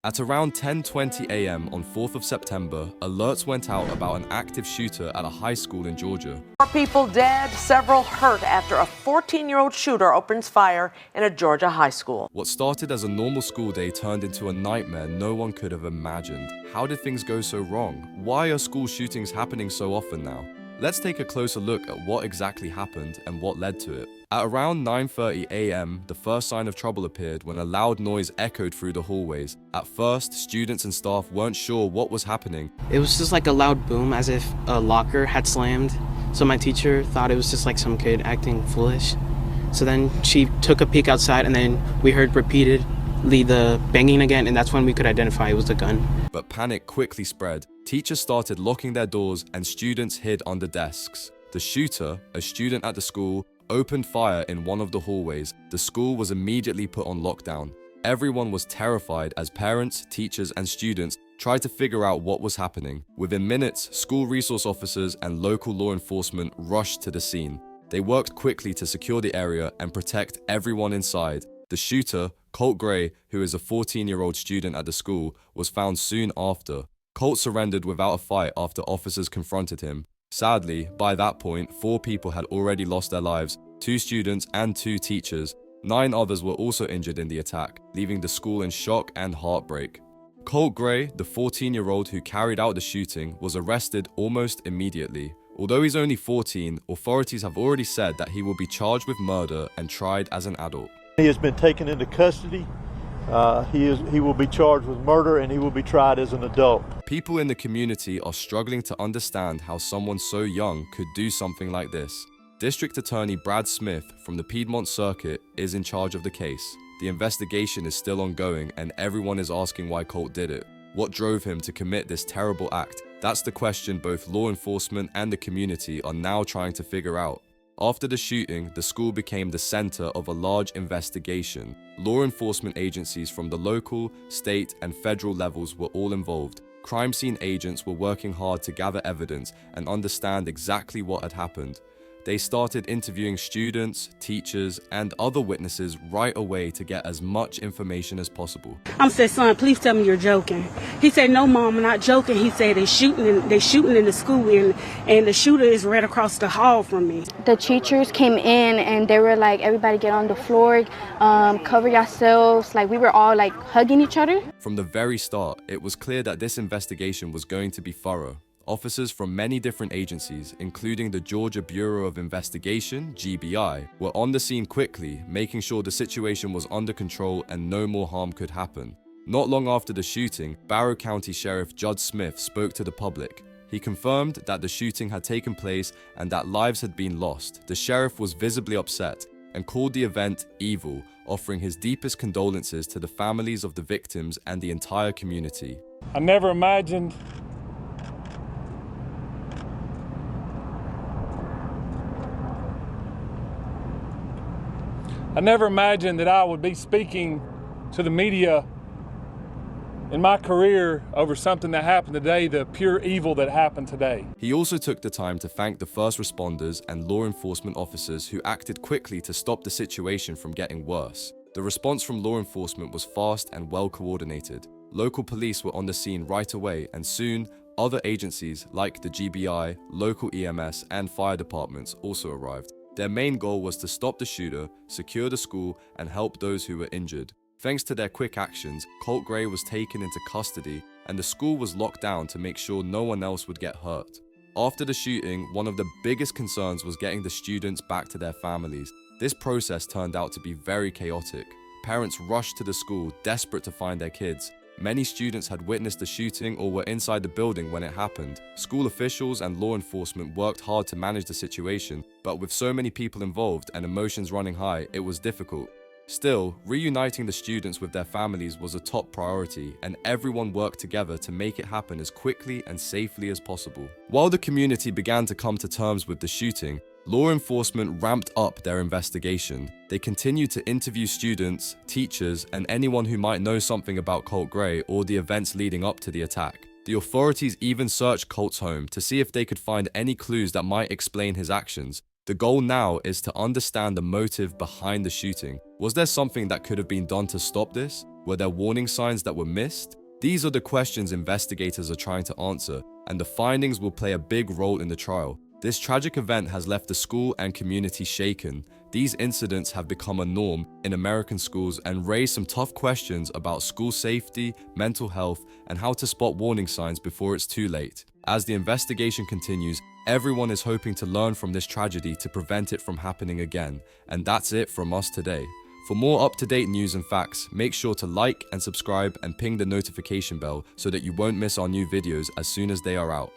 At around 10:20 a.m. on 4th of September, alerts went out about an active shooter at a high school in Georgia. 4 people dead, several hurt after a 14-year-old shooter opens fire in a Georgia high school. What started as a normal school day turned into a nightmare no one could have imagined. How did things go so wrong? Why are school shootings happening so often now? Let's take a closer look at what exactly happened and what led to it. At around 9:30 a.m., the first sign of trouble appeared when a loud noise echoed through the hallways. At first, students and staff weren't sure what was happening. It was just like a loud boom, as if a locker had slammed. So my teacher thought it was just like some kid acting foolish. So then she took a peek outside, and then we heard repeatedly the banging again, and that's when we could identify it was a gun. But panic quickly spread. Teachers started locking their doors and students hid under desks. The shooter, a student at the school, opened fire in one of the hallways. The school was immediately put on lockdown. Everyone was terrified as parents, teachers, and students tried to figure out what was happening. Within minutes, school resource officers and local law enforcement rushed to the scene. They worked quickly to secure the area and protect everyone inside. The shooter, Colt Gray, who is a 14-year-old student at the school, was found soon after. Colt surrendered without a fight after officers confronted him. Sadly, by that point, 4 people had already lost their lives, 2 students and 2 teachers. 9 others were also injured in the attack, leaving the school in shock and heartbreak. Colt Gray, the 14-year-old who carried out the shooting, was arrested almost immediately. Although he's only 14, authorities have already said that he will be charged with murder and tried as an adult. He has been taken into custody. He will be charged with murder, and he will be tried as an adult. People in the community are struggling to understand how someone so young could do something like this. District Attorney Brad Smith from the Piedmont Circuit is in charge of the case. The investigation is still ongoing, and everyone is asking why Colt did it. What drove him to commit this terrible act? That's the question both law enforcement and the community are now trying to figure out. After the shooting, the school became the center of a large investigation. Law enforcement agencies from the local, state, and federal levels were all involved. Crime scene agents were working hard to gather evidence and understand exactly what had happened. They started interviewing students, teachers, and other witnesses right away to get as much information as possible. I said, son, please tell me you're joking. He said, no, Mom, I'm not joking. He said, they're shooting in the school, and the shooter is right across the hall from me. The teachers came in, and they were like, everybody get on the floor, cover yourselves. Like, we were all like hugging each other. From the very start, it was clear that this investigation was going to be thorough. Officers from many different agencies, including the Georgia Bureau of Investigation, GBI, were on the scene quickly, making sure the situation was under control and no more harm could happen. Not long after the shooting, Barrow County Sheriff Judd Smith spoke to the public. He confirmed that the shooting had taken place and that lives had been lost. The sheriff was visibly upset and called the event evil, offering his deepest condolences to the families of the victims and the entire community. I never imagined that I would be speaking to the media in my career over something that happened today, the pure evil that happened today. He also took the time to thank the first responders and law enforcement officers who acted quickly to stop the situation from getting worse. The response from law enforcement was fast and well coordinated. Local police were on the scene right away, and soon, other agencies like the GBI, local EMS, and fire departments also arrived. Their main goal was to stop the shooter, secure the school, and help those who were injured. Thanks to their quick actions, Colt Gray was taken into custody, and the school was locked down to make sure no one else would get hurt. After the shooting, one of the biggest concerns was getting the students back to their families. This process turned out to be very chaotic. Parents rushed to the school, desperate to find their kids. Many students had witnessed the shooting or were inside the building when it happened. School officials and law enforcement worked hard to manage the situation, but with so many people involved and emotions running high, it was difficult. Still, reuniting the students with their families was a top priority, and everyone worked together to make it happen as quickly and safely as possible. While the community began to come to terms with the shooting, law enforcement ramped up their investigation. They continued to interview students, teachers, and anyone who might know something about Colt Gray or the events leading up to the attack. The authorities even searched Colt's home to see if they could find any clues that might explain his actions. The goal now is to understand the motive behind the shooting. Was there something that could have been done to stop this? Were there warning signs that were missed? These are the questions investigators are trying to answer, and the findings will play a big role in the trial. This tragic event has left the school and community shaken. These incidents have become a norm in American schools and raise some tough questions about school safety, mental health, and how to spot warning signs before it's too late. As the investigation continues, everyone is hoping to learn from this tragedy to prevent it from happening again. And that's it from us today. For more up-to-date news and facts, make sure to like and subscribe and ping the notification bell so that you won't miss our new videos as soon as they are out.